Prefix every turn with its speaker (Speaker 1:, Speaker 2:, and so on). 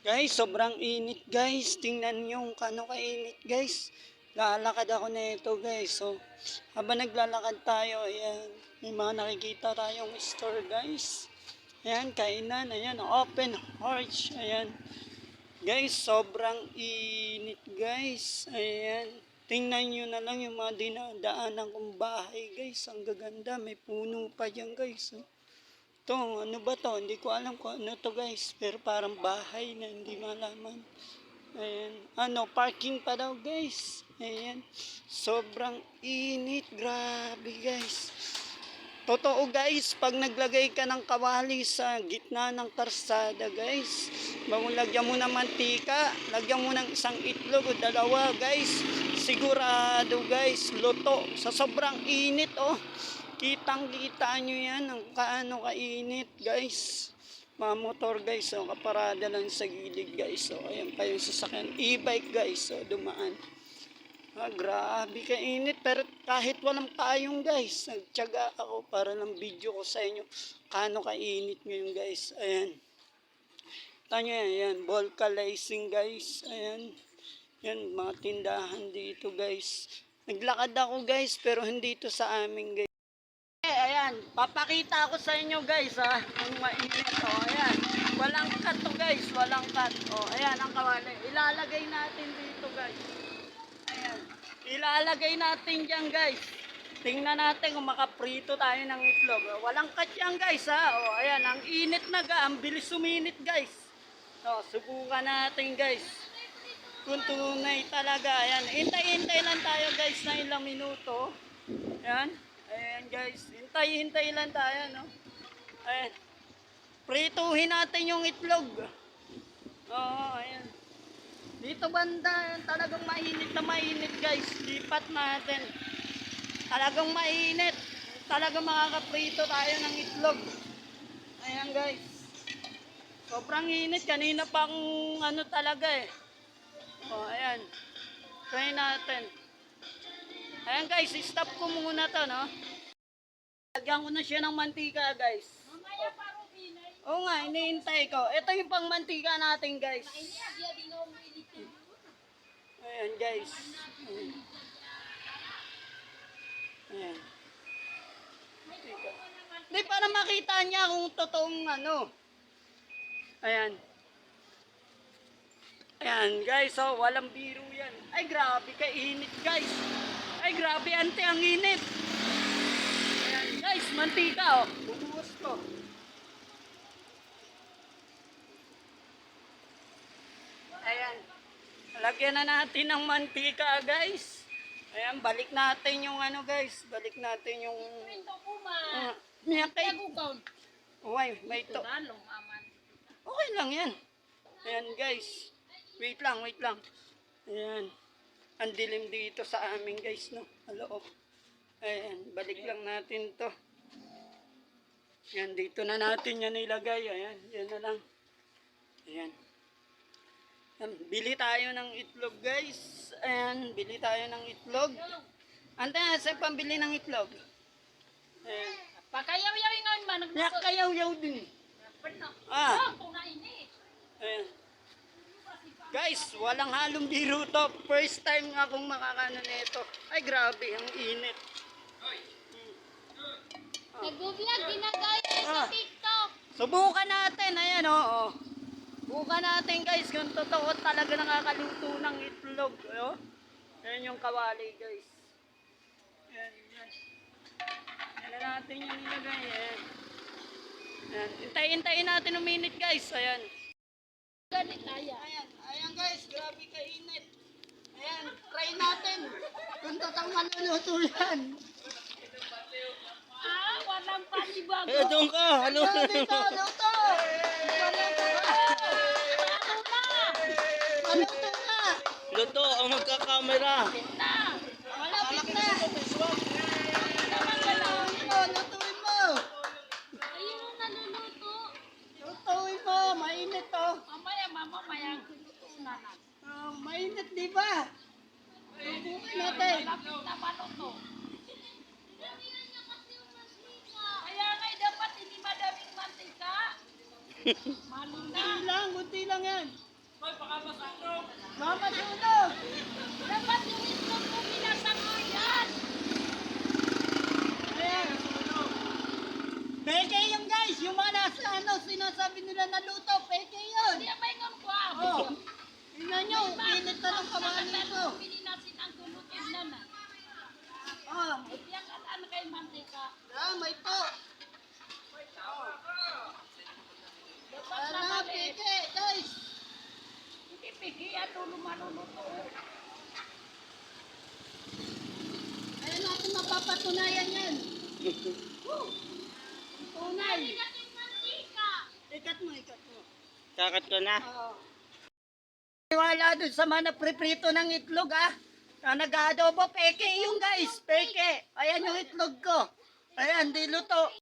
Speaker 1: Guys, sobrang init guys. Tingnan nyo kung kano kainit guys. Lalakad ako na ito guys. So, habang naglalakad tayo, ayan, may mga nakikita tayong store guys. Ayan, kainan, ayan, open porch, ayan. Guys, sobrang init guys. Ayan. Tingnan nyo na lang yung mga dinadaanan kong bahay guys. Ang gaganda, may puno pa dyan guys. Oh. Ito, ano ba to? Hindi ko alam kung ano to guys. Pero parang bahay na hindi malaman. Ayan. Ano, parking pa daw guys. Ayan. Sobrang init. Grabe guys. Totoo guys, pag naglagay ka ng kawali sa gitna ng karsada guys, lagyan mo ng mantika, lagyan mo ng isang itlog o dalawa guys, sigurado guys, luto. Sa sobrang init oh. Kitang kita nyo yan ang kaano kainit guys. Mga motor guys, oh, kaparada lang sa gilid guys. Oh, ayan pa yung sasakyan. E-bike guys, oh, dumaan. Grabe kainit. Pero kahit walang payong guys, nagtiyaga ako para lang video ko sa inyo kano kainit ngayon guys. Ayan. Tanyo yan, ayan. Vulcanizing guys. Ayan. Yan, mga tindahan dito guys. Naglakad ako guys, pero hindi ito sa amin guys. Ayan, papakita ko sa inyo guys ha, ang mainit oh, ayan. Walang cut to guys, walang cut. Oh, ayan ang kawali. Ilalagay natin dito guys. Ayan. Ilalagay natin diyan guys. Tingnan natin kung makaprito tayo ng itlog. Oh, walang cut yan guys ha. Oh, ayan, ang init na ga, ang bilis suminit guys. Oh, subukan natin guys. Kung tunay talaga, ayan. Hintay-hintay lang tayo guys na ilang minuto. Ayan. Ayan guys, hintay-hintay lang tayo, no? Ayan. Prituhin natin yung itlog. Oo, ayan. Dito banda, ayan, talagang mainit na mainit guys. Lipat natin. Talagang mainit. Talagang makakaprito tayo ng itlog. Ayan guys. Sobrang init. Kanina pang ano talaga eh. O, ayan. Try natin. Ayan guys, stop ko muna to, no? Lagyan ko na siya ng mantika, guys. Mamaya pa rubinay. Oo nga, iniintay ko. Ito yung pang mantika natin, guys. Ayan, guys. Ayan. Hindi, para makita niya kung totoong ano. Ayan. Ayan, guys. So, walang biro yan. Ay, grabe kainit, guys. Ay, grabe, ante, ang init. Ayan, guys, mantika, oh. Bubuhos ko. Ayan. Lagyan na natin ng mantika, guys. Ayan, balik natin yung ano, guys. Balik natin yung... Miyakay. Uy, may to. Okay lang yan. Ayan, guys. Wait lang, wait lang. Ayan. Ang dilim dito sa amin guys, no? Aloob. Ayan, balik lang natin to. Ayan, dito na natin yan ilagay. Ayan, yan na lang. Ayan. Ayan, bili tayo ng itlog guys. Ayan, bili tayo ng itlog. Ante, saan pambili ng itlog? Ayan.
Speaker 2: Pakayaw-yaw nga man.
Speaker 1: Nakayaw-yaw din. Ah. Ayan. Guys, walang halong biro to. First time akong makakano nito. Ay, grabe, ang init.
Speaker 2: Nag-vlog, ginagaya sa TikTok.
Speaker 1: Subukan natin, ayan o. Oh. Subukan natin guys, kung totoo talaga nakakaluto ng itlog. Oh. Ayan yung kawali guys. Ayan, ayan. Ayan na natin yung nilagay. Ayan. Ayan. Hintay-hintayin natin uminit guys. Ayan.
Speaker 2: Ganit tayo.
Speaker 1: Ayan, ayan guys, grabe kainit. Ayan, try natin. Kung totoong maluluto yan.
Speaker 2: Walang panibago.
Speaker 1: Doon ka, ano? Dito, luto. Maluto na. Luto, ang magkakamera.
Speaker 2: Malapit na.
Speaker 1: Lutuin mo.
Speaker 2: Ayun ang naluluto.
Speaker 1: Lutuin mo, mainit to.
Speaker 2: Mamaya.
Speaker 1: Mainit di ba? Lutuin natin.
Speaker 2: Malapit na maluto. Kaya nga dapat hindi madaming mantika.
Speaker 1: Kunti lang yan. Mama, sunog!
Speaker 2: Dapat yung itlog mo binasa mo yan.
Speaker 1: Ayan. Peke yun guys, yung mga nasa ano, sinasabi nila na luto, peke yun.
Speaker 2: Hindi may ngon ko.
Speaker 1: Oh, tingnan nyo, pinit na ng kamaan nito.
Speaker 2: Pininasin ang tulutin na na.
Speaker 1: Oh,
Speaker 2: Yang alam kay mantika.
Speaker 1: may po.
Speaker 2: Dapat
Speaker 1: Tara,
Speaker 2: naman eh.
Speaker 1: peke, guys.
Speaker 2: Hindi pigiyan dulo maluluto.
Speaker 1: Ayan natin mapapatunayan yan. Tunay.
Speaker 2: Kasi mantika.
Speaker 1: Ikat mo, ikat mo.
Speaker 3: Kakat ko na.
Speaker 1: Oo. Wala dun sa mga napriprito ng itlog na nag-adobo, peke yung guys, peke. Ayan yung itlog ko. Ayan, di luto.